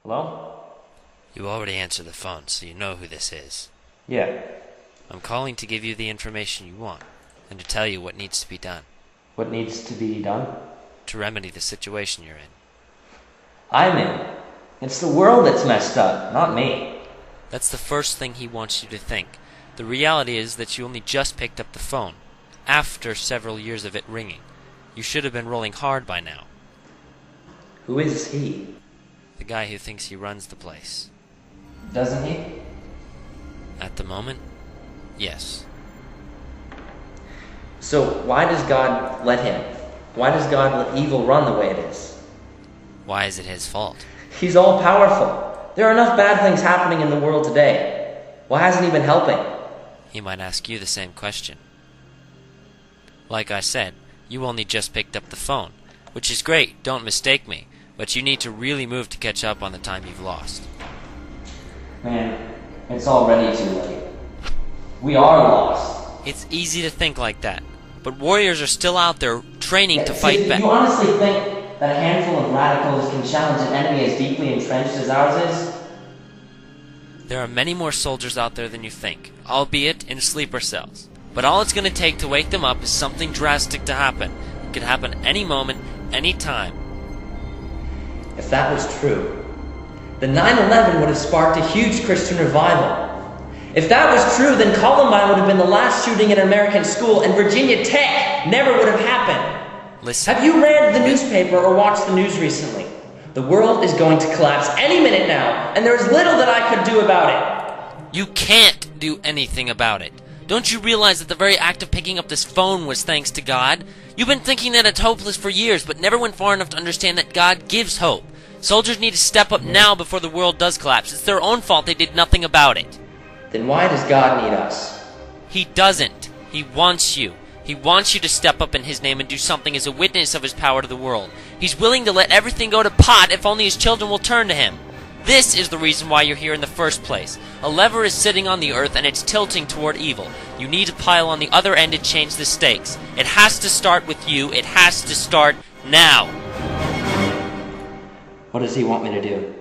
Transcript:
Hello? You already answered the phone, so you know who this is. Yeah. I'm calling to give you the information you want, and to tell you what needs to be done. What needs to be done? To remedy the situation you're in. I'm in. It's the world that's messed up, not me. That's the first thing he wants you to think. The reality is that you only just picked up the phone, after several years of it ringing. You should have been rolling hard by now. Who is he? The guy who thinks he runs the place. Doesn't he? At the moment, yes. So why does God let him? Why does God let evil run the way it is? Why is it his fault? He's all powerful. There are enough bad things happening in the world today. Why hasn't he been helping? He might ask you the same question. Like I said, you only just picked up the phone, which is great, don't mistake me, but you need to really move to catch up on the time you've lost. Man, it's already too late. We are lost. It's easy to think like that, but warriors are still out there training to fight back. Do you honestly think that a handful of radicals can challenge an enemy as deeply entrenched as ours is? There are many more soldiers out there than you think, albeit in sleeper cells. But all it's going to take to wake them up is something drastic to happen. It could happen any moment, any time. If that was true, then 9/11 would have sparked a huge Christian revival. If that was true, then Columbine would have been the last shooting in an American school, and Virginia Tech never would have happened. Listen. Have you read the newspaper or watched the news recently? The world is going to collapse any minute now, and there's little that I could do about it. You can't do anything about it. Don't you realize that the very act of picking up this phone was thanks to God? You've been thinking that it's hopeless for years, but never went far enough to understand that God gives hope. Soldiers need to step up now before the world does collapse. It's their own fault they did nothing about it. Then why does God need us? He doesn't. He wants you. He wants you to step up in His name and do something as a witness of His power to the world. He's willing to let everything go to pot if only His children will turn to Him. This is the reason why you're here in the first place. A lever is sitting on the earth and it's tilting toward evil. You need to pile on the other end and change the stakes. It has to start with you. It has to start now. What does he want me to do?